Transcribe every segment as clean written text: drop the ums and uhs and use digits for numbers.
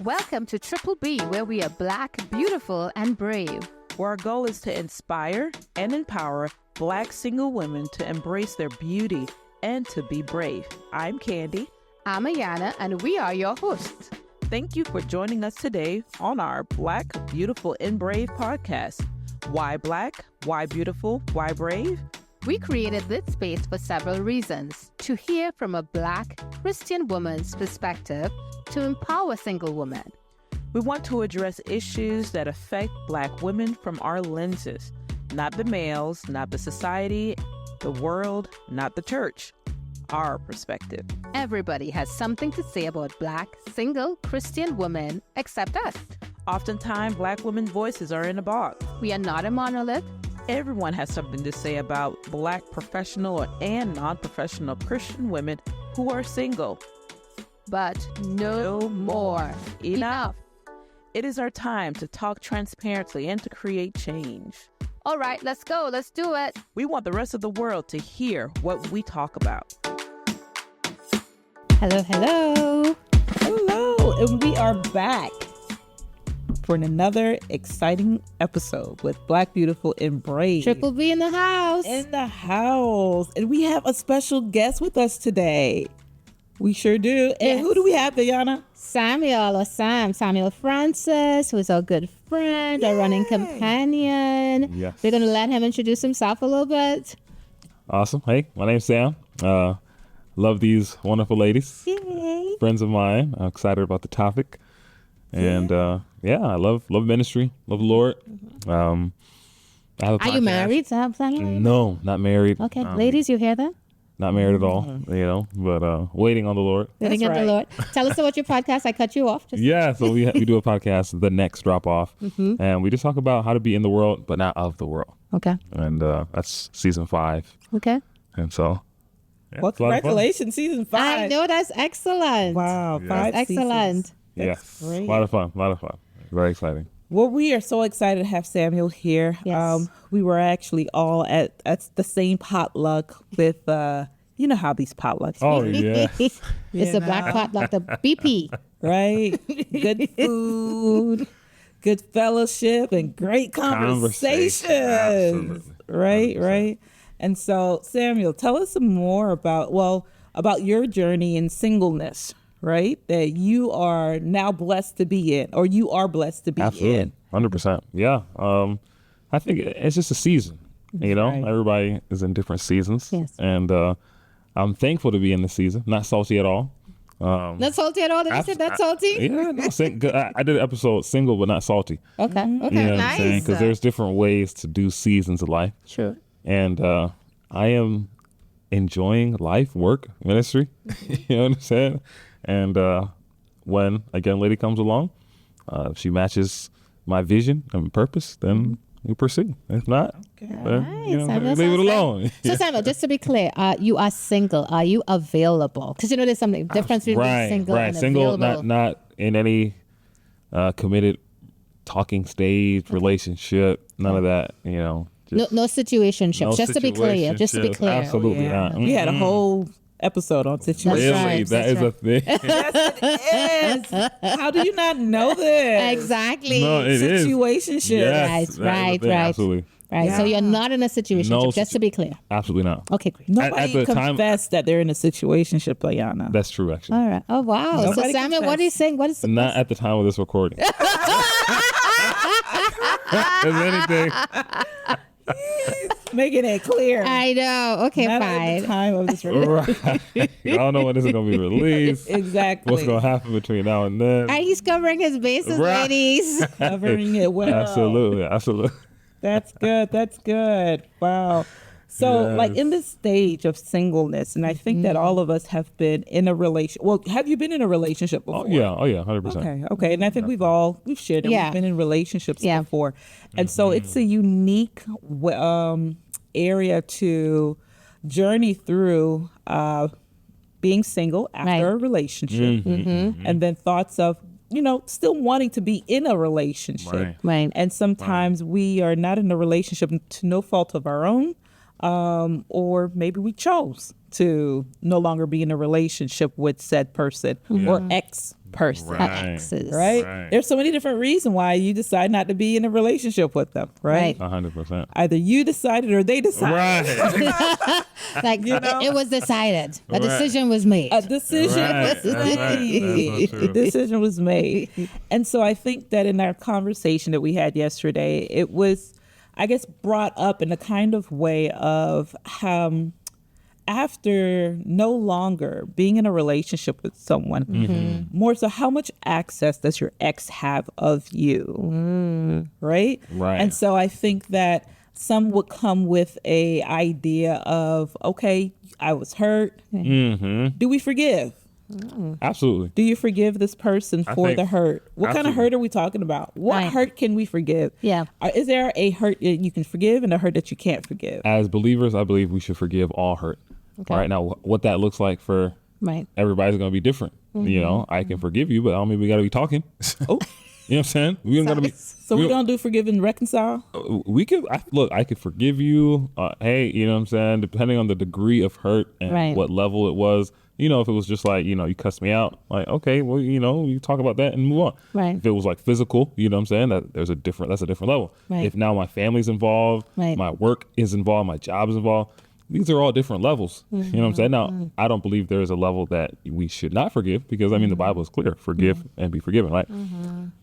Welcome to Triple B, where we are Black, beautiful, and brave. Where our goal is to inspire and empower Black single women to embrace their beauty and to be brave. I'm Candy. I'm Ayana, and we are your hosts. Thank you for joining us today on our Black, Beautiful, and Brave podcast. Why Black? Why beautiful? Why brave? We created this space for several reasons: to hear from a Black Christian woman's perspective, to empower single women. We want to address issues that affect Black women from our lenses, not the males, not the society, the world, not the church, our perspective. Everybody has something to say about Black, single Christian women except us. Oftentimes, Black women's voices are in a box. We are not a monolith. Everyone has something to say about Black professional and non-professional Christian women who are single. But no more. Enough. It is our time to talk transparently and to create change. All right, let's go. Let's do it. We want the rest of the world to hear what we talk about. Hello, hello. Hello, and we are back for another exciting episode with Black, Beautiful, and Brave. Triple B in the house. In the house. And we have a special guest with us today. We sure do. And who do we have, Diana? Samuel Francis, who is our good friend, our running companion. Yes. We're going to let him introduce himself a little bit. Awesome. Hey, my name's Sam. Love these wonderful ladies. Yay. Friends of mine. I'm excited about the topic. And I love ministry, love the Lord. I have a Are you podcast. married, Samuel? No, not married. Okay, ladies, you hear that? Not married at all, but waiting on the Lord. Waiting on the Lord. Tell us about your podcast. I cut you off. So we do a podcast, The Next Drop Off, and we just talk about how to be in the world, but not of the world. Okay. And that's season 5. Okay. And so, Well, it's a lot of fun. congratulations, season 5. I know, that's excellent. Wow, Yeah. 5 Excellent. seasons. Yes, great. a lot of fun. Very exciting. Well, we are so excited to have Samuel here. Yes. We were actually all at the same potluck with, you know how these potlucks Oh, are, yeah. It's a black potluck, the BP. right? Good food, good fellowship, and great conversations. Absolutely. Right, 100%. right. And so, Samuel, tell us some more about your journey in singleness, right? That you are now blessed to be in, or you are blessed to be Absolutely. in. 100%. Yeah. I think it's just a season, Right. Everybody is in different seasons. Yes. And I'm thankful to be in this season. Not salty at all. Not salty at all? Did you say not salty? Yeah, no, I did an episode single but not salty. Okay. Okay. You know what I'm saying? Nice. Because there's different ways to do seasons of life. Sure. And I am enjoying life, work, ministry. You know what I'm saying? And when, again, lady comes along, if she matches my vision and purpose, then we pursue. If not, then, Samuel, leave it sounds alone. So, Samuel, just to be clear, you are single. Are you available? Because there's something difference between being single and Single, available. not in any committed talking stage, relationship, none of that, No situationships. Just to be clear. Just to be clear. Absolutely Yeah. not. We had a whole episode on situations. Really? right, That is that's a thing. Yes, it is. How do you not know this? Exactly. No, it is. Situationship. Yes, Right, that is a right, thing. right. Absolutely. Right. So you're not in a situation. No Just to be clear. Absolutely not. Okay, great. Nobody At the time- confessed that they're in a situationship, Ayana. That's true, actually. All right. Oh, wow. So, Nobody Samuel, what are you saying? What is Not at the time of this recording. If anything, Making it clear. I know. Okay, Not at fine. the time of this recording. right. I don't know when this is going to be released. Exactly. What's going to happen between now and then. And he's covering his bases, Right. ladies. Covering it well. Absolutely. That's good. That's good. Wow. So, Yes. like in this stage of singleness, and I think that all of us have been in a relation. Well, have you been in a relationship before? Oh yeah, 100%. Okay. And I think we've shared that Yeah. we've been in relationships Yeah. before. And so it's a unique area to journey through being single after Right. a relationship. And then thoughts of, still wanting to be in a relationship. Right. Right. And sometimes we are not in a relationship to no fault of our own. Or maybe we chose to no longer be in a relationship with said person or ex person. Right. Exes. Right? Right. There's so many different reasons why you decide not to be in a relationship with them, right? 100%. Either you decided or they decided. Right. Like it was decided. A decision was made. A decision Right. was That's right. made. That's so true. A decision was made. And so I think that in our conversation that we had yesterday, it was, I guess, brought up in a kind of way of how after no longer being in a relationship with someone, more so how much access does your ex have of you? Right? Right. And so I think that some would come with a idea of, okay, I was hurt. Do we forgive? Absolutely. Do you forgive this person for think- the hurt? What kind of absolutely. hurt are we talking about? What Right. hurt can we forgive? Yeah. Is there a hurt that you can forgive and a hurt that you can't forgive? As believers, I believe we should forgive all hurt. Okay. Right now, what that looks like for Right. everybody's going to be different. You know, I can forgive you, but I don't mean we got to be talking. Oh, You know what I'm saying? We don't got to be. so we're going to do forgive and reconcile? We could I could forgive you. Hey, you know what I'm saying? Depending on the degree of hurt and Right. what level it was. You know, if it was just like, you know, you cussed me out, like, okay, well, you know, you talk about that and move on. Right. If it was like physical, you know what I'm saying? That's a different level. Right. If now my family's involved, Right. my work is involved, my job is involved, these are all different levels. You know what I'm saying? Now, I don't believe there is a level that we should not forgive because, I mean, the Bible is clear. Forgive and be forgiven, right?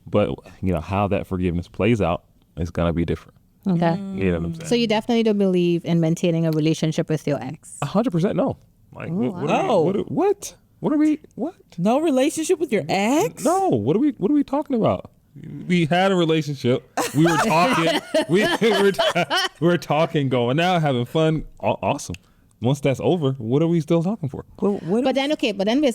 But, you know, how that forgiveness plays out is going to be different. Okay. You know what I'm saying? So you definitely don't believe in maintaining a relationship with your ex. 100% no. Like, wow. what? What are we? What? No relationship with your ex? No. What are we talking about? We had a relationship. We were talking. we were talking, going out, having fun. Awesome. Once that's over, what are we still talking for? What But then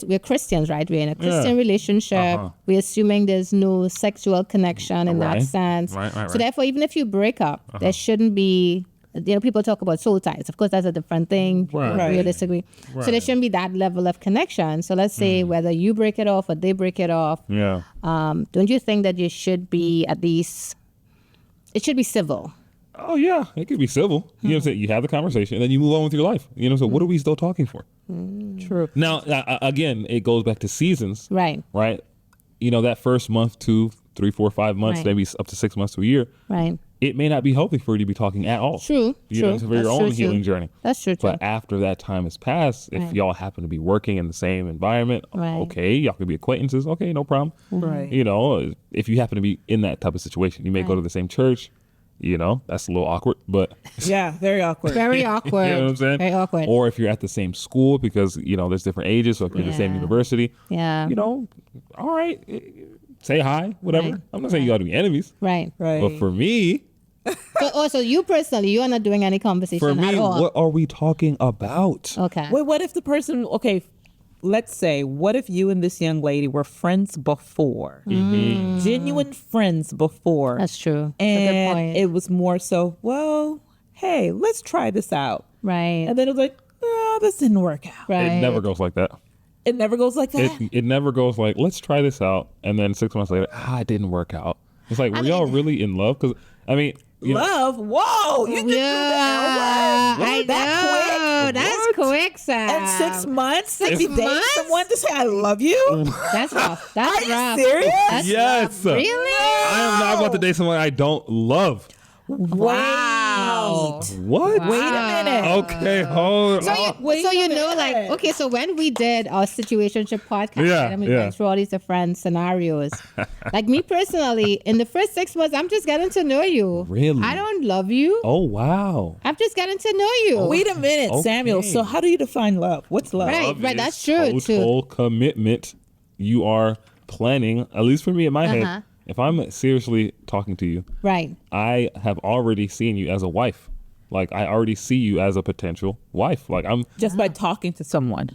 we're Christians, right? We're in a Christian relationship. We're assuming there's no sexual connection in that Right. sense. Right. So therefore, even if you break up, there shouldn't be. You know, people talk about soul ties. Of course, that's a different thing. Right. People agree or disagree. So there shouldn't be that level of connection. So let's say whether you break it off or they break it off. Yeah. Don't you think that you should be at least? It should be civil. Oh yeah, it could be civil. You know what I'm saying? You have the conversation and then you move on with your life. You know, so what are we still talking for? True. Now, again, it goes back to seasons. Right. Right. You know, that first month, 2, 3, 4, 5 months, Right. maybe up to 6 months to a year. Right. It may not be healthy for you to be talking at all. True. You True. know, for That's your own true, healing too. journey. That's true too. But after that time has passed, if Right. y'all happen to be working in the same environment, Right. okay, y'all could be acquaintances. Okay, no problem. Right. You know, if you happen to be in that type of situation, you may go Right. to the same church. You know, that's a little awkward, but Yeah, very awkward. Very awkward. you know what I'm saying? Very awkward. Or if you're at the same school, because, you know, there's different ages. So if you're in the same Yeah. university, Yeah. you know, all right, say hi, whatever. Right. I'm not saying you got to be enemies. Right. Right. But for me, So also you personally, you are not doing any conversation for me, at all. what are we talking about? Okay. Wait, what if the person, okay, let's say, what if you and this young lady were friends before? Genuine friends before. That's true. That's a good And point. it was more so, well, hey, let's try this out. Right. And then it was like, oh, this didn't work out. Right. It never goes like that. It never goes like that. It never goes like, let's try this out. And then 6 months later, it didn't work out. It's like, were y'all really in love? Because, I mean, you know, Love? Whoa! You just Yeah, I do that know. That's quick, Sam. quick? In 6 months? To be dating months? someone to say, I love you? That's rough. That's Are you rough. serious? That's yes. Really? I am not about to date someone I don't love. Wow. What? Wait a minute. Okay, hold So on. you know, like, okay, so when we did our situationship podcast, Yeah, and we yeah. went through all these different scenarios, like me personally, in the first 6 months, I'm just getting to know you. Really? I don't love you. Oh, wow. I'm just getting to know you. Wait a minute, Okay. Samuel. So how do you define love? What's love? Right. Love is that's true, too. Total commitment. You are planning, at least for me in my Uh-huh. head, if I'm seriously talking to you, Right. I have already seen you as a wife. Like, I already see you as a potential wife. Like, I'm Just by talking to someone.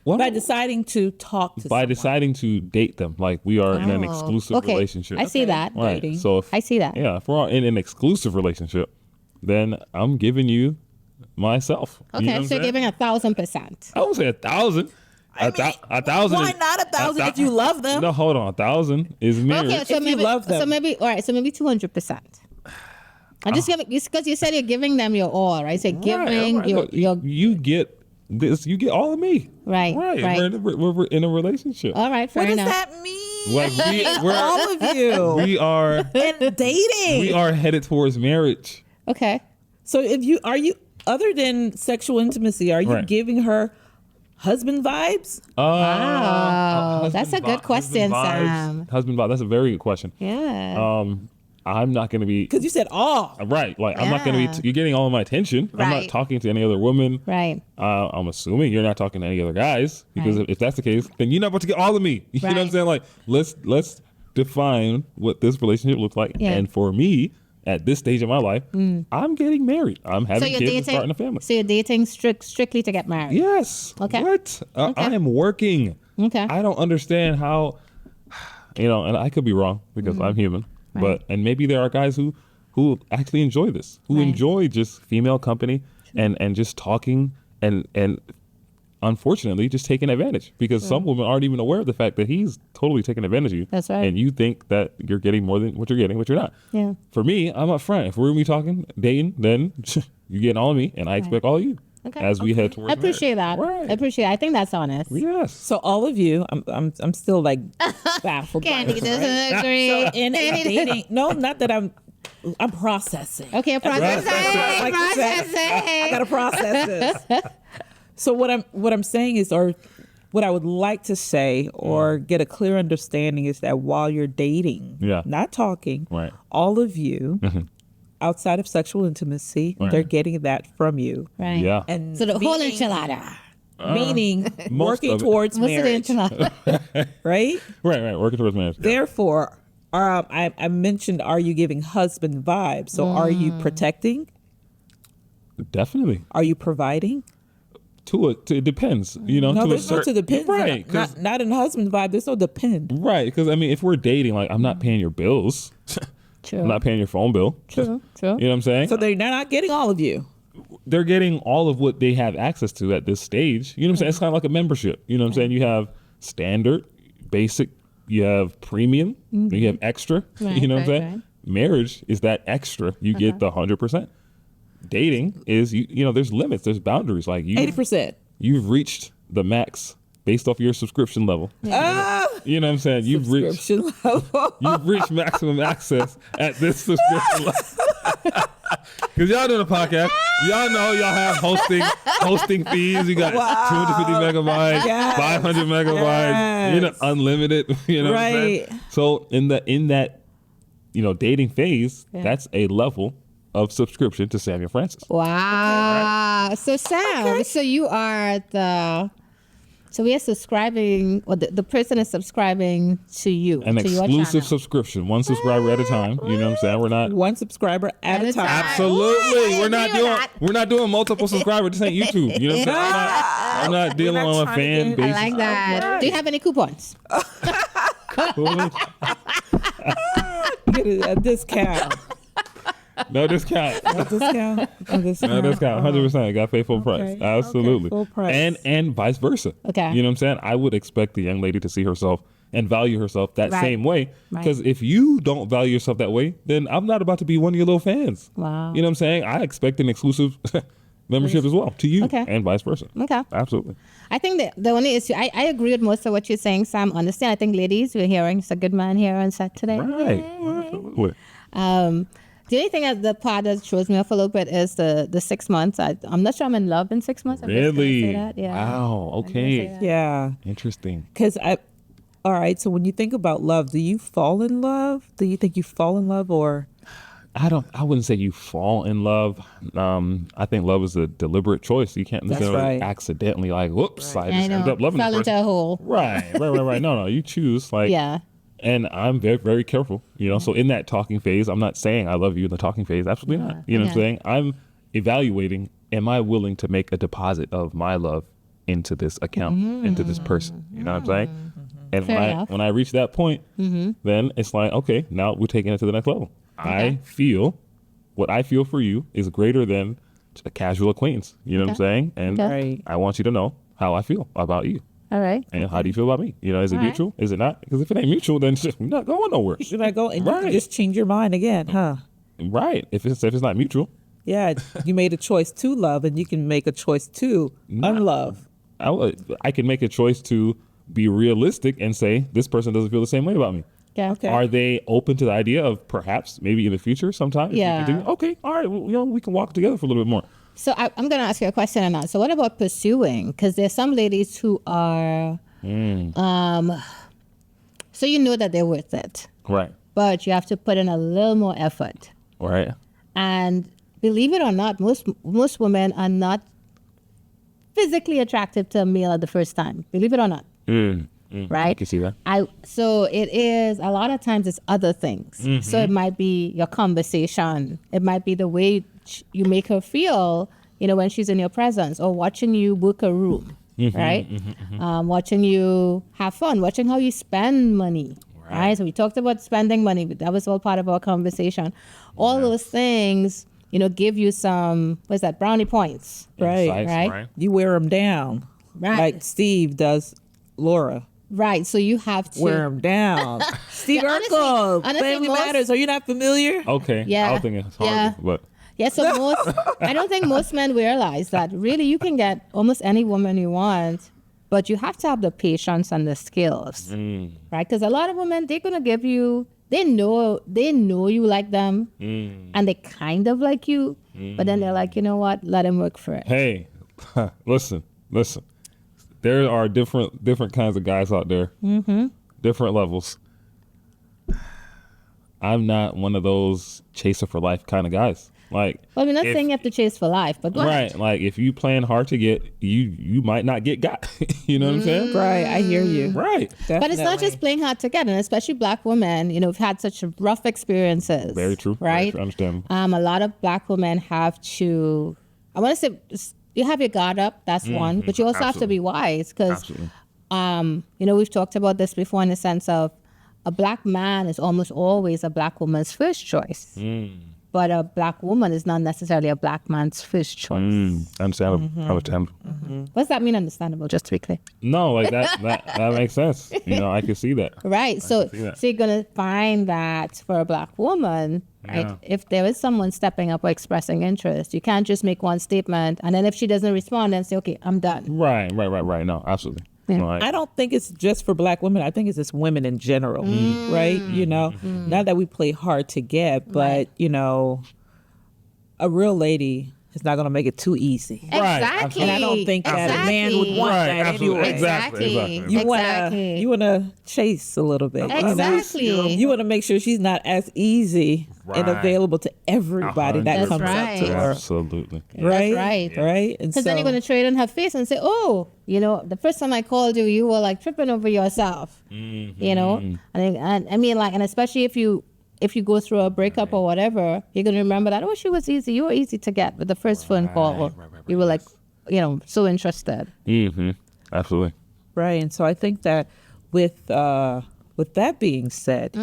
well, By deciding to talk to by someone. deciding to date them. Like, we are in an Oh, exclusive okay. relationship. I see that. Right. dating. So if I see that. Yeah, if we're all in an exclusive relationship, then I'm giving you myself. You know Okay, what so I'm you're saying? giving 1,000%. I would say 1,000. A thousand. Why is- not 1,000 if you love them? No, hold on. 1,000 is marriage. Okay, so If you maybe love them. So maybe all right. So maybe 200%. I'm just giving because you said you're giving them your all, right? So you're giving Right. your Look, you get this, you get all of me. Right. We're in a relationship. All right, fair What does enough. that mean? Like we're All of you. we are And dating. we are headed towards marriage. Okay. So are you other than sexual intimacy, are you Right. giving her husband vibes? Wow, that's a good question, Sam. Husband vibe. That's a very good question. Yeah. I'm not going to be Because you said all. right. Like I'm not going to Yeah. be. You're getting all of my attention. I'm not Right. talking to any other woman. Right. I'm assuming you're not talking to any other guys because Right. if that's the case, then you're not about to get all of me. You know what I'm Right. saying? Like let's define what this relationship looks like. Yeah. And for me, at this stage of my life, I'm getting married. I'm having kids and starting a family. So you're dating strictly to get married. Yes. Okay. What? Okay. I am working. Okay. I don't understand how, and I could be wrong because I'm human, Right. and maybe there are guys who actually enjoy this, who Right. enjoy just female company and just talking and unfortunately just taking advantage because some women aren't even aware of the fact that he's totally taking advantage of you. That's right. And you think that you're getting more than what you're getting, but you're not. Yeah. For me, I'm up front. If we're gonna be talking, dating, then you getting all of me and I expect all of you Okay. as we head towards I appreciate that. Right. I appreciate it. I think that's honest. Yes. So all of you, I'm still like baffled. by Candy this, doesn't right? agree. So in a dating, no, not that I'm processing. Okay, process it. I like to say, Process I it. gotta process this. So what I'm saying is, or what I would like to say, or get a clear understanding is that while you're dating, Yeah. not talking, Right. all of you, outside of sexual intimacy, Right. they're getting that from you. Right. Yeah. And So the whole meaning- enchilada. meaning Most working of it. towards Most of the marriage, enchilada. right? Right. Working towards marriage. Yeah. Therefore, I mentioned, are you giving husband vibes? So are you protecting? Definitely. Are you providing? It depends. You know. No, to there's no to depend. Right. 'Cause- Not in husband vibe. There's no depend. Right. Because I mean, if we're dating, like I'm not paying your bills. True. I'm not paying your phone bill. True. True. You know what I'm saying? So they're not getting all of you. They're getting all of what they have access to at this stage. You know what I'm saying? It's kind of like a membership. You know what I'm saying? You have standard, basic, you have premium, you have extra. Right, You know what I'm right, saying? right. Marriage is that extra. You get the 100%. Dating is you know there's limits, there's boundaries. Like 80%. you've reached the max based off your subscription level. Ah, You know what I'm saying? You've reached subscription level. you've reached maximum access at this subscription level. Because y'all doing a podcast, y'all know y'all have hosting fees. You got 250 megabytes, Yes. 500 megabytes, you know, Yes. unlimited. You know what I'm saying? Right. So in that dating phase, that's a level of subscription to Samuel Francis. Wow. So Sam, so you are so we are subscribing, or the person is subscribing to you. An to your exclusive channel. subscription, one subscriber at a time. You know what I'm saying? We're not. One subscriber at a time. Absolutely, Ooh, we're not agree with doing that. we're not doing multiple subscribers. This ain't YouTube. You know what I'm saying? I'm not dealing not on a trying to fan get- basis. I like that. Do you have any coupons? Get a discount. No discount. A discount. A discount. No discount. 100%. Got to pay full price. Okay. Absolutely. Okay, full price. And vice versa. Okay. You know what I'm saying? I would expect the young lady to see herself and value herself that Right. same way. Right. Because if you don't value yourself that way, then I'm not about to be one of your little fans. Wow. You know what I'm saying? I expect an exclusive membership as well to you Okay. and vice versa. Okay. Absolutely. I think that the only issue, I agree with most of what you're saying, Sam. Understand? I think, ladies, we're hearing it's a good man here on set today. Right. Absolutely. The only thing that the part that throws me off a little bit is the 6 months. I'm not sure I'm in love in 6 months. I'm just gonna Really? say that. Yeah. Wow. Okay. Yeah. Interesting. Because all right, so when you think about love, do you fall in love? Do you think you fall in love, or? I wouldn't say you fall in love. I think love is a deliberate choice. You can't necessarily right. accidentally like, whoops, I I just know. ended up loving Fell this into person. a hole. Right. No. You choose like, Yeah. and I'm very, very careful, you know, so in that talking phase, I'm not saying I love you in the talking phase. Absolutely not. You know what I'm Yeah. saying? I'm evaluating, am I willing to make a deposit of my love into this account, into this person? You know what I'm saying? And Fair enough. when I reach that point, then it's like, okay, now we're taking it to the next level. I feel what I feel for you is greater than a casual acquaintance. You know what I'm saying? And Okay. Right. I want you to know how I feel about you. All right. And how do you feel about me? You know, is it All right. mutual? Is it not? Because if it ain't mutual, then we're not going nowhere. Should I go and you Right. can just change your mind again, huh? Right. If it's not mutual, Yeah, you made a choice to love, and you can make a choice to unlove. I can make a choice to be realistic and say this person doesn't feel the same way about me. Yeah. Okay. Are they open to the idea of perhaps maybe in the future sometime? if we Yeah. continue? Okay. All right. Well, we can walk together for a little bit more. So I'm going to ask you a question on that. So what about pursuing? Because there's some ladies who are, so you know that they're worth it, Right. but you have to put in a little more effort. Right. And believe it or not, most women are not physically attractive to a male at the first time. Believe it or not. I Right? can see that. So it is, a lot of times it's other things. So it might be your conversation. It might be the way you make her feel, when she's in your presence, or watching you book a room, right? Watching you have fun, watching how you spend money, right? So we talked about spending money. That was all part of our conversation. All those things, give you some, what's that, brownie points, Right. Insights, right? You wear them down, Right. like Steve does Laura. Right. So you have to. Wear them down. Steve Yeah, Urkel, honestly, Family most- Matters. Are you not familiar? Okay. Yeah. I don't think it's hard, Yeah. but Yeah, so I don't think most men realize that really you can get almost any woman you want, but you have to have the patience and the skills, right? Because a lot of women, they're going to give you, they know you like them, and they kind of like you, but then they're like, you know what, let him work for it. hey, listen. There are different kinds of guys out there, different levels. I'm not one of those chaser for life kind of guys. Like, Well, we're not if- saying you have to chase for life, but go ahead. right? Like, if you playing hard to get, you might not get got. You know what I'm saying? Right. I hear you. Right. But it's not just playing hard to get, and especially black women, have had such rough experiences. Very true. Right? Very true. Understandable. A lot of black women have to, I want to say, you have your guard up, that's one, but you also have to be wise because, Absolutely. we've talked about this before in the sense of a black man is almost always a black woman's first choice. But a black woman is not necessarily a black man's first choice. Understandable. Understandable. What does that mean, understandable, just to be clear? No, like that makes sense. I can see that. Right. So see that. you're going to find that for a black woman, right? Yeah. If there is someone stepping up or expressing interest, you can't just make one statement and then if she doesn't respond, then say, okay, I'm done. Right. No, absolutely. Yeah. No, I don't think it's just for black women. I think it's just women in general, right? Not that we play hard to get, but, a real lady is not going to make it too easy. Right, Exactly. absolutely. And I don't think that a man would want Right, that absolutely. anyway. Exactly. You wanna chase a little bit. Exactly. You want to make sure she's not as easy and Right. available to everybody that That's comes right. up to her. Absolutely. Right. right. Right. And Because then you're going to trade in her face and say, oh, the first time I called you, you were like tripping over yourself, And I mean, like, and especially if you go through a breakup or whatever, you're going to remember that, oh, she was easy. You were easy to get with the first phone call. You were like, so interested. Absolutely. Right. And so I think that with that being said,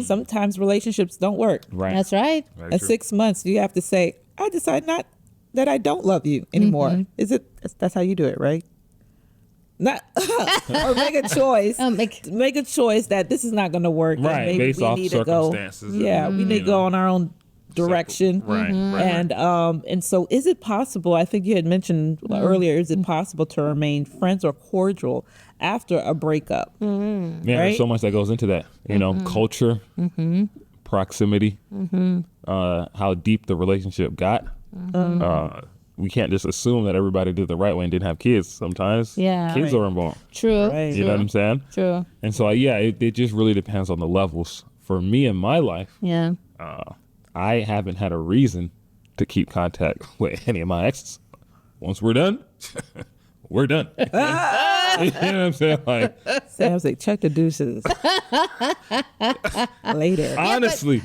sometimes relationships don't work. Right. That's right. Very At true. 6 months, you have to say, I decide not that I don't love you anymore. That's how you do it, right? Not or make a choice. Make a choice that this is not going to work. and Right, maybe based we off need to go. circumstances. Yeah, we need to go on our own direction. Right. And so is it possible, I think you had mentioned earlier, is it possible to remain friends or cordial after a breakup? Yeah, Right? there's so much that goes into that. Culture, proximity, how deep the relationship got. We can't just assume that everybody did the right way and didn't have kids. Sometimes kids are involved. True. Right. You know what I'm saying? True. And so, it just really depends on the levels. For me in my life, Yeah. I haven't had a reason to keep contact with any of my exes. Once we're done, we're done. You know what I'm saying? Like, Sam's like, check the deuces. Later. honestly.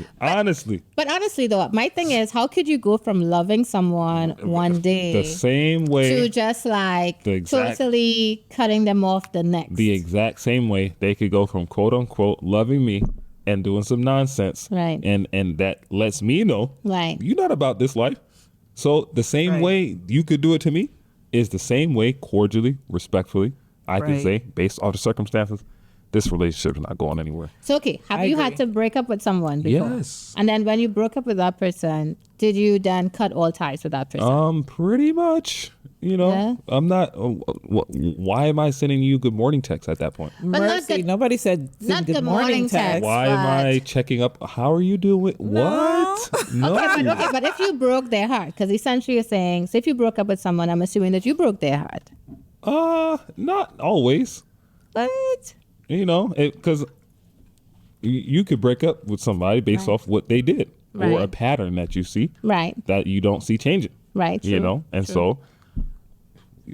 But honestly, though, my thing is, how could you go from loving someone one day The same way, to just like The exact- totally cutting them off the next? the exact same way they could go from quote unquote loving me and doing some nonsense. Right. And that lets me know, Right. you're not about this life. So the same Right. way you could do it to me is the same way, cordially, respectfully, I could Right. say, based off the circumstances, this relationship is not going anywhere. So, okay, have you had to break up with someone before? Yes. And then when you broke up with that person, did you then cut all ties with that person? Pretty much. You know, Yeah. I'm not. Why am I sending you good morning texts at that point? But not Mercy. good- Nobody said not good good morning morning text. text. Why am I but- checking up? How are you doing? What? No. Okay, but if you broke their heart, because essentially you're saying, so if you broke up with someone, I'm assuming that you broke their heart. Not always. What? You know, because you could break up with somebody based off what they did or a Right. pattern that you see Right. that you don't see changing. Right. You true, know, and true. so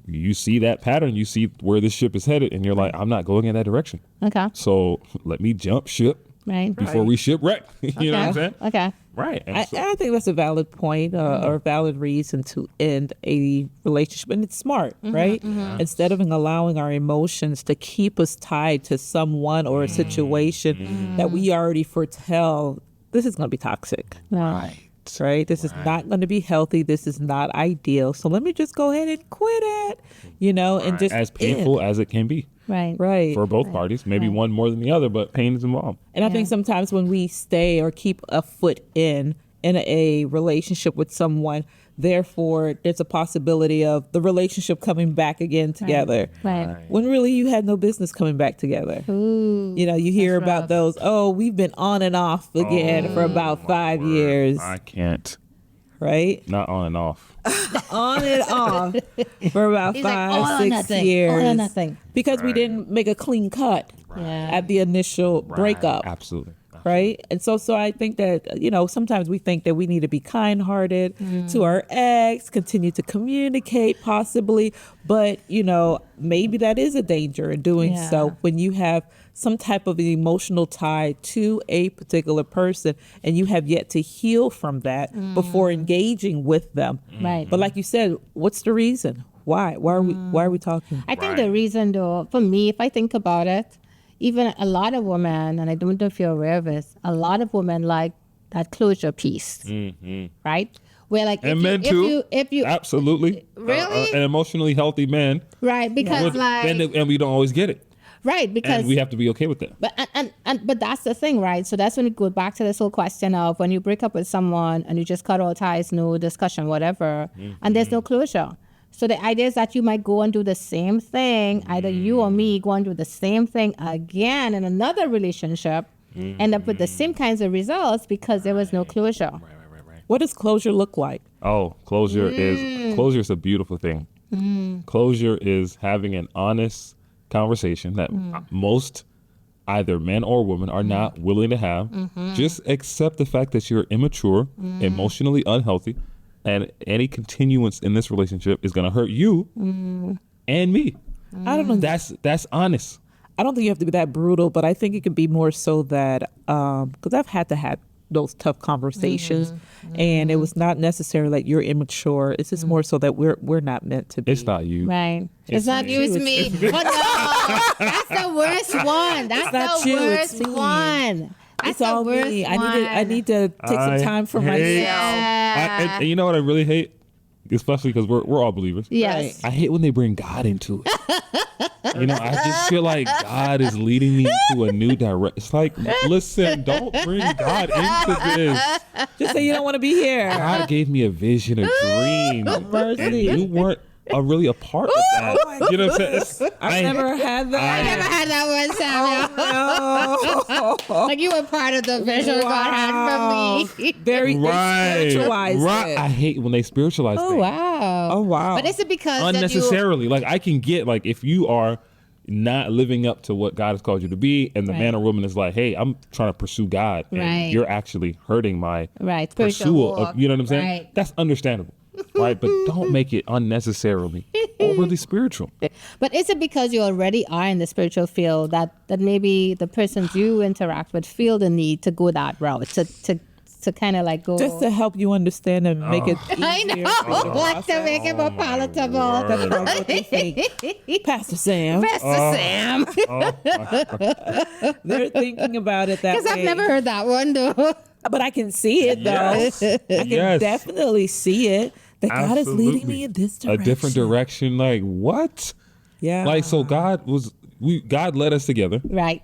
you see that pattern, you see where this ship is headed, and you're like, I'm not going in that direction. Okay. So let me jump ship Right. before we shipwreck. You know what I'm saying? Okay. Right. And I so- think that's a valid point or a valid reason to end a relationship. And it's smart, right? Instead of allowing our emotions to keep us tied to someone or a situation that we already foretell, this is going to be toxic, Right. right? This is not going to be healthy. This is not ideal. So let me just go ahead and quit it, and just as painful end. as it can be Right. Right. for both parties, maybe one more than the other, but pain is involved. And I think sometimes when we stay or keep a foot in a relationship with someone, therefore there's a possibility of the relationship coming back again together. Right. When really you had no business coming back together. Ooh. You hear about rough. those, we've been on and off again for about 5 years, I can't. right? Not on and off. On and off for about He's like, 5, all or 6 nothing, years. all or nothing. Because we didn't make a clean cut Yeah. at the initial breakup. Absolutely. Right. And so I think that, sometimes we think that we need to be kind hearted to our ex, continue to communicate possibly. But, maybe that is a danger in doing Yeah. so when you have some type of an emotional tie to a particular person and you have yet to heal from that before engaging with them. Right. But like you said, what's the reason? Why? Why are we talking? I think the reason, though, for me, if I think about it, even a lot of women, and I don't know if you're aware of this, a lot of women like that closure piece, right? Where like And men too. if you Absolutely. Really? An emotionally healthy man. right, because would- like and we don't always get it. right, because And we have to be okay with that. But but that's the thing, right? So that's when it goes back to this whole question of when you break up with someone and you just cut all ties, no discussion, whatever, and there's no closure. So the idea is that you might go and do the same thing, either you or me go and do the same thing again in another relationship, end up with the same kinds of results because there was no closure. What does closure look like? Oh, closure is a beautiful thing. Closure is having an honest conversation that most either men or women are not willing to have. Just accept the fact that you're immature, emotionally unhealthy, and any continuance in this relationship is going to hurt you and me. I don't know. That's honest. I don't think you have to be that brutal, but I think it can be more so that because I've had to have those tough conversations, and it was not necessarily that you're immature. It's just more so that we're not meant to be. It's not you. Right. It's not you, it's me. Oh no, that's the worst one. That's not the you, it's worst me. one. That's It's the all worst me. one. I need to take some time for myself. Yeah. And you know what I really hate? Especially because we're all believers. Yes. I hate when they bring God into it. I just feel like God is leading me into a new direction. It's like, listen, don't bring God into this. Just say you don't want to be here. God gave me a vision, a dream. Mercy. And you weren't really a part of that. my You know what I'm saying? I've never had that. I never had that one, Samuel. No. Like you were part of the vision God had for me. Very Right. spiritualized. Right. it. I hate when they spiritualize Oh things. wow. Oh wow. But is it because that you Unnecessarily. Like I can get like if you are not living up to what God has called you to be, and the Right. man or woman is like, hey, I'm trying to pursue God, and Right. you're actually hurting my right spiritual pursuit walk. of, you know what I'm saying? Right. That's understandable. Right, but don't make it unnecessarily overly spiritual. But is it because you already are in the spiritual field that maybe the persons you interact with feel the need to go that route to kind of like go Just to help you understand and make it easier. I know, like to make it more palatable. That's probably what they think. Pastor Sam, Pastor Sam. they're thinking about it that Because way. I've never heard that one though. But I can see it though. Yes. I can Yes. definitely see it. That God is leading Absolutely. me in this A direction. different direction. Like what? Yeah. Like so God was God led us together, Right.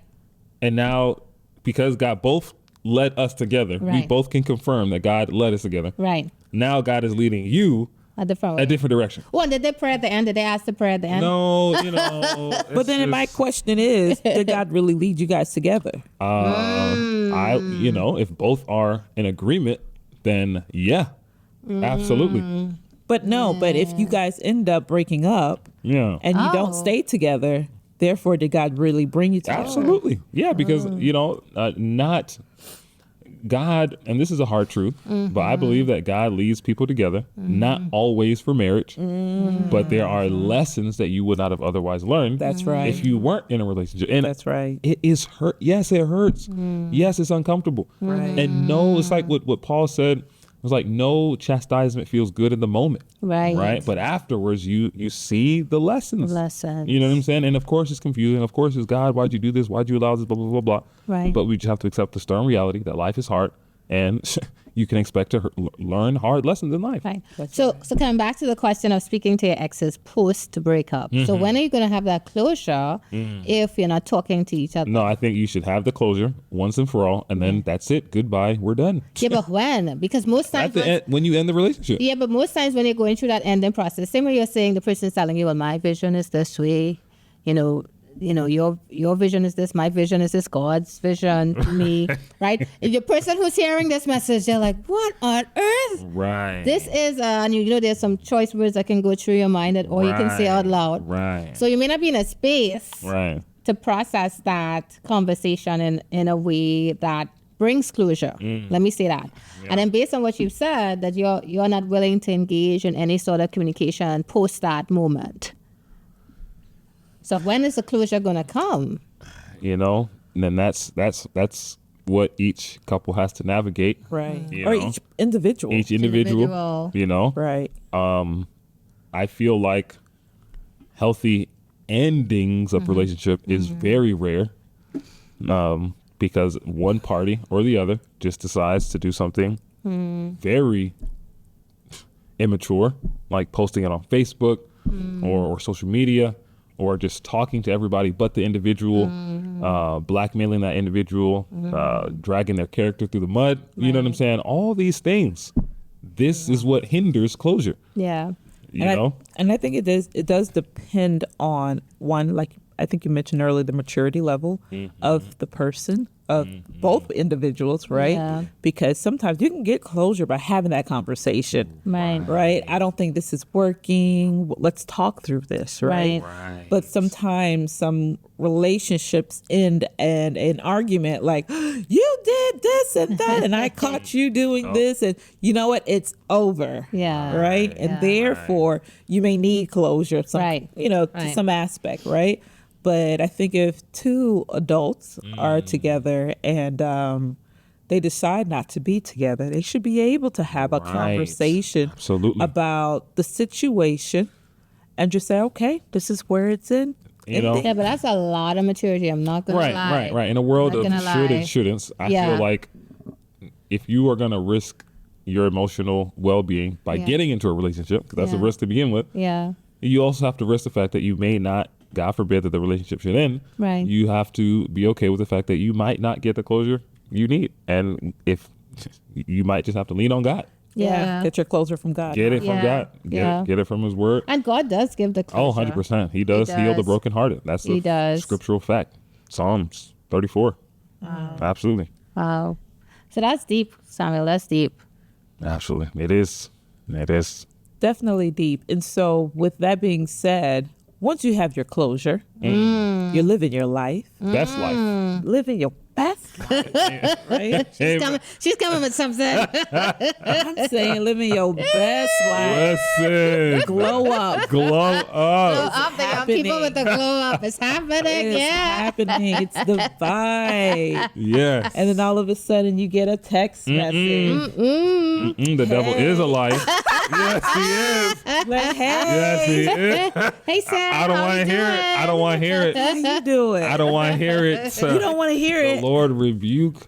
and now because God both led us together, we Right. both can confirm that God led us together. Right. Now God is leading you A different way. a different direction. Well, did they pray at the end? Did they ask the prayer at the end? No, you know. But then my question is, did God really lead you guys together? If both are in agreement, then yeah, absolutely. But no, but if you guys end up breaking up Yeah. and you don't Oh. stay together, therefore did God really bring you together? Absolutely. Yeah, because, not God, and this is a hard truth, but I believe that God leads people together, not always for marriage, but there are lessons that you would not have otherwise learned That's right. if you weren't in a relationship. And That's right. it is hurt. Yes, it hurts. Yes, it's uncomfortable. Right. And no, it's like what Paul said. It was like no chastisement feels good in the moment. Right. Right. But afterwards, you see the lessons. Lessons. You know what I'm saying? And of course, it's confusing. Of course, it's God. Why'd you do this? Why'd you allow this? Blah, blah, blah, blah. Right. But we just have to accept the stern reality that life is hard and you can expect to learn hard lessons in life. Right. So coming back to the question of speaking to your exes post breakup. So when are you going to have that closure if you're not talking to each other? No, I think you should have the closure once and for all. And then that's it. Goodbye. We're done. Yeah, but when? Because most times... At the end, when you end the relationship. Yeah, but most times when you're going through that ending process, same way you're saying the person's telling you, well, my vision is this way, your vision is this, my vision is this, God's vision to me, right? If the person who's hearing this message, they're like, what on earth? Right. This is, and there's some choice words that can go through your mind or you can say out loud. Right. So you may not be in a space Right. to process that conversation in a way that brings closure. Let me say that. Yeah. And then based on what you've said, that you're not willing to engage in any sort of communication post that moment. So when is the closure going to come? And then that's what each couple has to navigate. Right. Or each individual. Each individual. Right. I feel like healthy endings of relationship is very rare. Because one party or the other just decides to do something very immature, like posting it on Facebook or social media, or just talking to everybody but the individual, blackmailing that individual, dragging their character through the mud. Right. You know what I'm saying? All these things. This is what hinders closure. Yeah. And I think it does depend on one, like I think you mentioned earlier, the maturity level of the person, of both individuals, right? Yeah. Because sometimes you can get closure by having that conversation. Right. I don't think this is working. Let's talk through this, right? But sometimes some relationships end in an argument like, you did this and that, and I caught you doing this, and you know what? It's over. Yeah. Right? And therefore, you may need closure, to some aspect, right? But I think if two adults are together and they decide not to be together, they should be able to have a conversation about the situation and just say, okay, this is where it's in. Yeah, but that's a lot of maturity. I'm not going to lie. Right. In a world of should and shouldn'ts, I feel like if you are going to risk your emotional well-being by getting into a relationship, because that's a risk to begin with, you also have to risk the fact that you may not, God forbid, that the relationship should end. Right. You have to be okay with the fact that you might not get the closure you need. And if you might just have to lean on God. Yeah. Get your closure from God. Get it from God. Get it from his word. And God does give the closure. 100%. He does heal the brokenhearted. That's a scriptural fact. Psalms 34. Wow. Absolutely. Wow. So that's deep, Samuel. That's deep. Absolutely. It is. Definitely deep. And so with that being said, once you have your closure, you're living your life. Best life. Living your best life. Right? She's coming with something. I'm saying living your best life. Listen. Glow up. Glow up. Glow up. They got people with the glow up. It's happening. It's happening. It's the vibe. Yes. And then all of a sudden you get a text message. The devil is a liar. Yes, he is. Like, hey. Yes, he is. Hey, Sam. I don't want to hear it. I don't want to hear it. How you doing? I don't want to hear it. You don't want to hear it. The Lord rebuke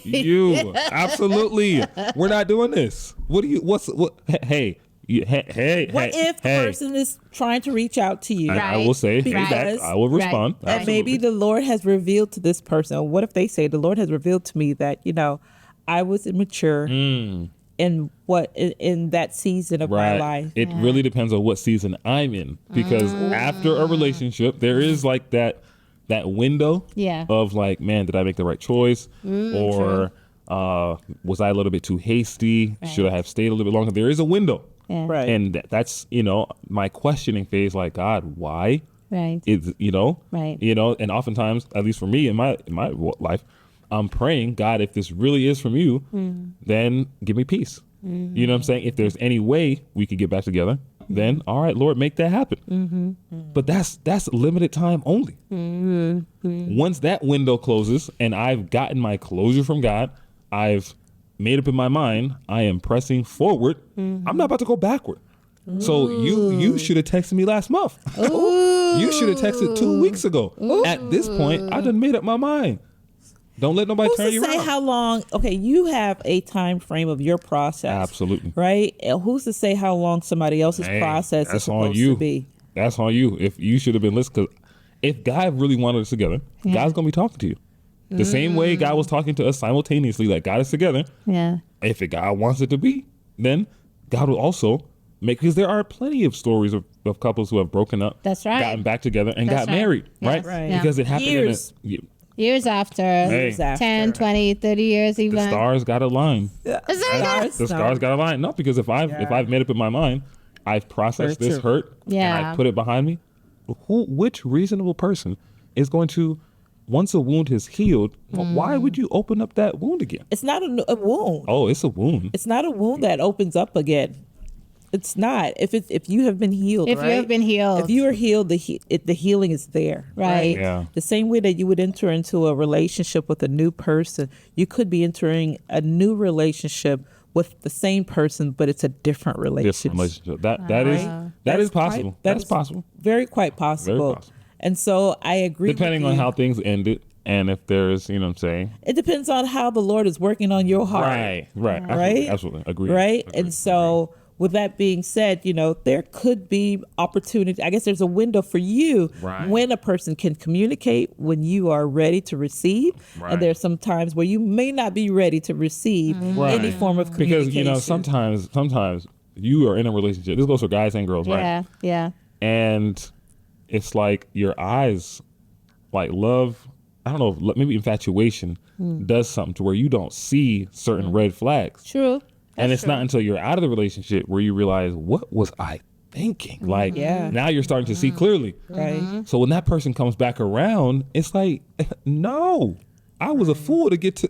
you. Absolutely. We're not doing this. What? Hey, What if the person is trying to reach out to you? I will say, hey, Because- back. I will respond. And maybe the Lord has revealed to this person. Or what if they say, the Lord has revealed to me that, I was immature in that season of my life. It really depends on what season I'm in, because after a relationship, there is like that window of like, man, did I make the right choice? Or was I a little bit too hasty? Should I have stayed a little bit longer? There is a window. Yeah. Right. And that's, my questioning phase, like, God, why? Right. Is, Right. And oftentimes, at least for me in my life, I'm praying, God, if this really is from you, then give me peace. You know what I'm saying? If there's any way we could get back together, then all right, Lord, make that happen. But that's limited time only. Once that window closes and I've gotten my closure from God, I've made up in my mind, I am pressing forward. I'm not about to go backward. So you should have texted me last month. You should have texted 2 weeks ago. At this point, I done made up my mind. Don't let nobody turn you around. Who's to say how long? Okay, you have a time frame of your process. Absolutely. Right? And who's to say how long somebody else's process is supposed to be? That's on you. If you should have been listening, because if God really wanted us together, God's going to be talking to you. The same way God was talking to us simultaneously, like got us together. Yeah. If God wants it to be, then God will also because there are plenty of stories of couples who have broken up, That's right. gotten back together, and That's got right. married, Yes. Right. Yeah. Because it happened Years. Years after, Years after. 10, 20, 30 years even. the stars got aligned. Stars? The stars got aligned. No, because if I've made up in my mind, I've processed Very this true. hurt, and Yeah. I put it behind me. Which reasonable person is going to, once a wound is healed, why would you open up that wound again? It's not a wound. Oh, it's a wound. It's not a wound that opens up again. It's not. If you have been healed, If you have been healed. if you are healed, the healing is there, Right. Yeah. The same way that you would enter into a relationship with a new person, you could be entering a new relationship with the same person, but it's a different relationship. Different relationship. That is possible. That is possible. Quite possible. Very possible. And so I agree. Depending with on you. how things ended, and if there's, you know what I'm saying. It depends on how the Lord is working on your heart. Right. Absolutely. Agreed. Right. Agreed. And so with that being said, there could be opportunity. I guess there's a window for you when a person can communicate, when you are ready to receive. Right. And there's some times where you may not be ready to receive any form of communication. Because, sometimes you are in a relationship. This goes for guys and girls, right? Yeah. And it's like your eyes, like love, I don't know, maybe infatuation does something to where you don't see certain red flags. True. And it's not until you're out of the relationship where you realize, what was I thinking? Like, now you're starting to see clearly. Right. So when that person comes back around, it's like, no, I was a fool to get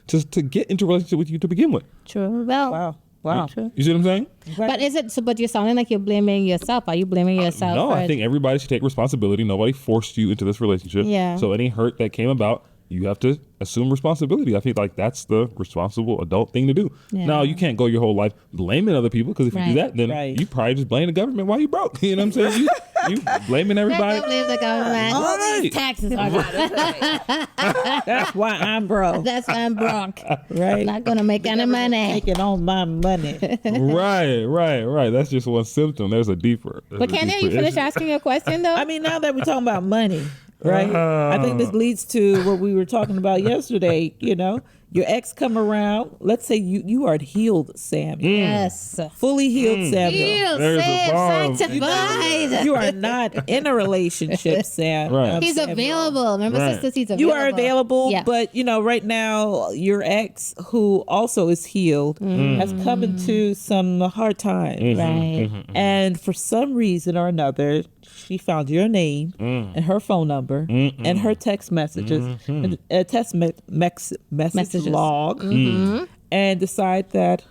to get into a relationship with you to begin with. True. Well. Wow. True. You see what I'm saying? But is it? So, but you're sounding like you're blaming yourself. Are you blaming yourself? No, for I think everybody should take responsibility. Nobody forced you into this relationship. Yeah. So any hurt that came about, you have to assume responsibility. I think like that's the responsible adult thing to do. Yeah. Now you can't go your whole life blaming other people, because if you do that, then you probably just blame the government while you broke. You know what I'm saying? You blaming everybody. Don't blame the government. All All these right. taxes are That's why I'm broke. That's why I'm broke. Right. Not gonna make any money. Taking on my money. Right. That's just one symptom. There's a deeper. But can you finish issue. asking your question though? I mean, now that we're talking about money, right? I think this leads to what we were talking about yesterday. Your ex come around. Let's say you are healed, Samuel. Yes. Fully healed, Samuel. Healed, There's a saved, bomb. sanctified. You are not in a relationship, Sam. Right. He's Samuel. available. Remember, Right. sisters, he's available. You are available, Yeah. but right now your ex, who also is healed, has come into some hard times. Right. And for some reason or another, she found your name and her phone number and her text messages, and message log, and decide that,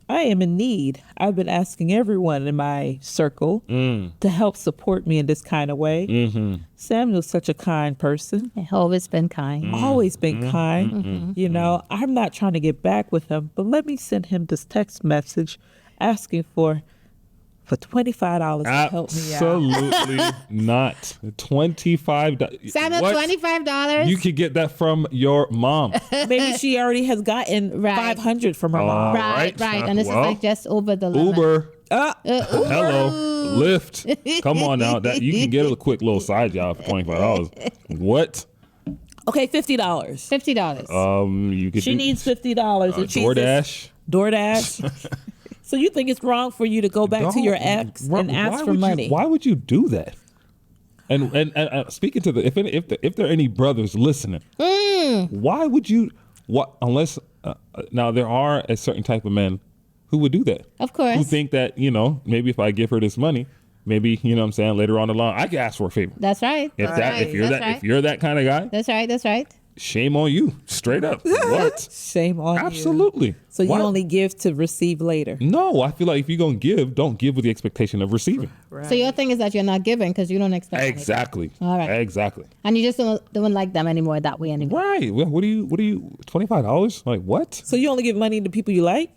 I am in need. I've been asking everyone in my circle to help support me in this kind of way. Samuel's such a kind person. Always been kind. Always been kind. I'm not trying to get back with him, but let me send him this text message asking for for $25 to help me out. Absolutely not. $25. Samuel, What? $25. You could get that from your mom. Maybe she already has gotten Right. $500 from her mom. Right. And this Well, is like just over the limit. Uber. Uber. Hello. Lyft. Come on now. That you can get a quick little side job for $25. What? Okay, $50. $50. You could She do, needs $50. And she says- DoorDash. DoorDash. So you think it's wrong for you to go back to your ex and ask for money? Why would you do that? And speaking to the if there are any brothers listening, why would you? What unless now there are a certain type of men who would do that. Of course. Who think that maybe if I give her this money, maybe what I'm saying later on the line I can ask for a favor. That's right. If you're that kind of guy, That's right. shame on you. Straight up. What? Shame on you. Absolutely. So you Why? only give to receive later. No, I feel like if you're gonna give, don't give with the expectation of receiving. Right. So your thing is that you're not giving because you don't expect anything. Exactly. All right. Exactly. And you just don't like them anymore that way anymore. Right. Well, what do you $25? Like what? So you only give money to people you like?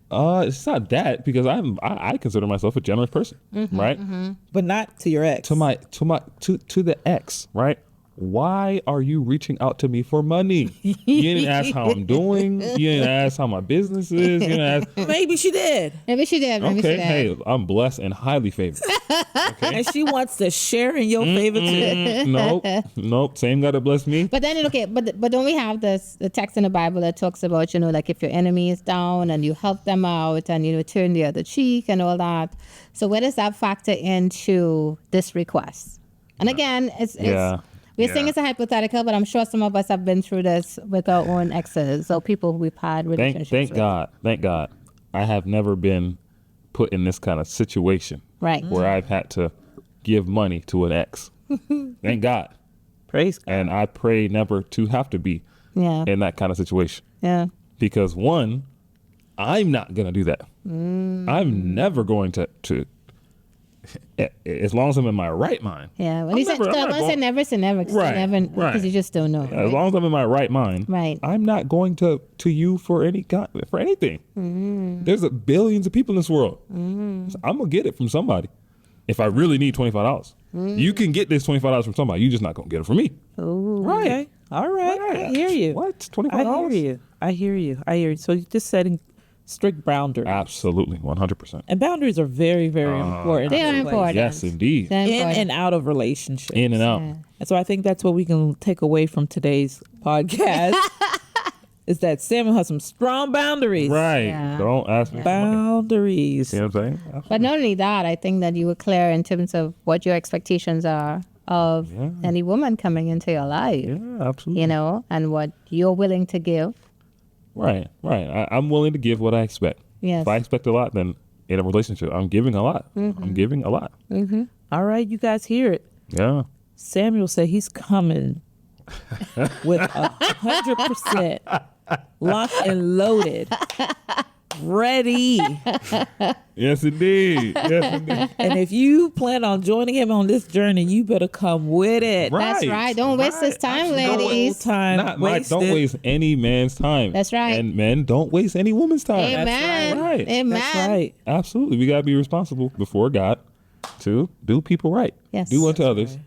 It's not that because I consider myself a generous person, right? But not to your ex. To the ex, right? Why are you reaching out to me for money? You didn't ask how I'm doing. You didn't ask how my business is. You didn't ask. Maybe she did. Maybe she did. Okay, hey, I'm blessed and highly favored. Okay. And she wants to share in your favor too. Nope. Same God that blessed me. But then, okay, but don't we have the text in the Bible that talks about, like if your enemy is down and you help them out and, turn the other cheek and all that. So where does that factor into this request? And again, we're saying it's a hypothetical, but I'm sure some of us have been through this with our own exes or people who we've had relationships Thank with. Thank God. I have never been put in this kind of situation. Right. Where I've had to give money to an ex. Thank God. Praise God. And I pray never to have to be in that kind of situation. Yeah. Because one, I'm not going to do that. I'm never going to, as long as I'm in my right mind. Yeah. When you say never, say never. Right. Because you just don't know. Right? As long as I'm in my right mind, right. I'm not going to you for anything. There's billions of people in this world. So I'm going to get it from somebody. If I really need $25, you can get this $25 from somebody. You're just not going to get it from me. Ooh, right. Okay. All right. I hear you. What? $25? I hear you. So you're just setting strict boundaries. Absolutely. 100%. And boundaries are very, very important. They are important. Yes, indeed. In and out of relationships. In and out. Yeah. And so I think that's what we can take away from today's podcast is that Samuel has some strong boundaries. Right. Yeah. Don't ask me. Boundaries. You know what I'm saying? Absolutely. But not only that, I think that you were clear in terms of what your expectations are of any woman coming into your life. Yeah, absolutely. And what you're willing to give. Right. I'm willing to give what I expect. Yes. If I expect a lot, then in a relationship, I'm giving a lot. I'm giving a lot. All right, you guys hear it. Yeah. Samuel said he's coming with 100% locked and loaded, ready. Yes, indeed. And if you plan on joining him on this journey, you better come with it. Right. That's right. Don't waste his time, ladies. Don't waste any man's time. That's right. And men, don't waste any woman's time. Amen. Right. Amen. That's right. Absolutely. We got to be responsible before God to do people right. Yes. Do unto others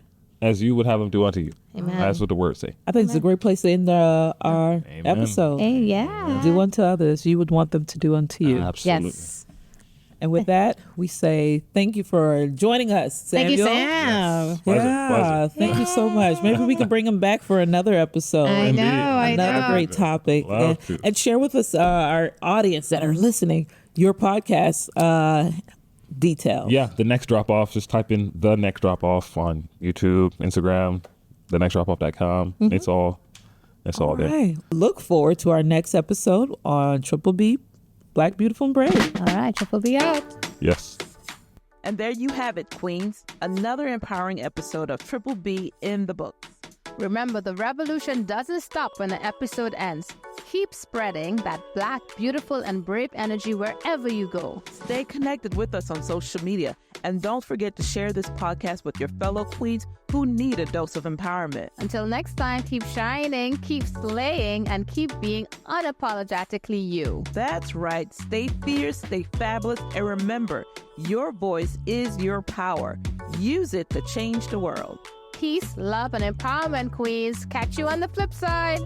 as you would have them do unto you. Amen. That's what the word say. I think it's a great place to end our episode. Hey, yeah. Do unto others, you would want them to do unto you. Absolutely. Yes. And with that, we say thank you for joining us, Samuel. Thank you, Sam. Pleasure. Thank you so much. Maybe we can bring him back for another episode. I know. Another great topic. And share with us, our audience that are listening, your podcast details. Yeah, the next drop off. Just type in the next drop off on YouTube, Instagram, thenextdropoff.com. It's all there. Right. Look forward to our next episode on Triple B, Black, Beautiful, and Brave. All right. Triple B out. Yes. And there you have it, Queens. Another empowering episode of Triple B in the books. Remember, the revolution doesn't stop when the episode ends. Keep spreading that Black, beautiful, and brave energy wherever you go. Stay connected with us on social media. And don't forget to share this podcast with your fellow queens who need a dose of empowerment. Until next time, keep shining, keep slaying, and keep being unapologetically you. That's right. Stay fierce, stay fabulous, and remember, Your voice is your power. Use it to change the world. Peace, love, and empowerment, queens. Catch you on the flip side.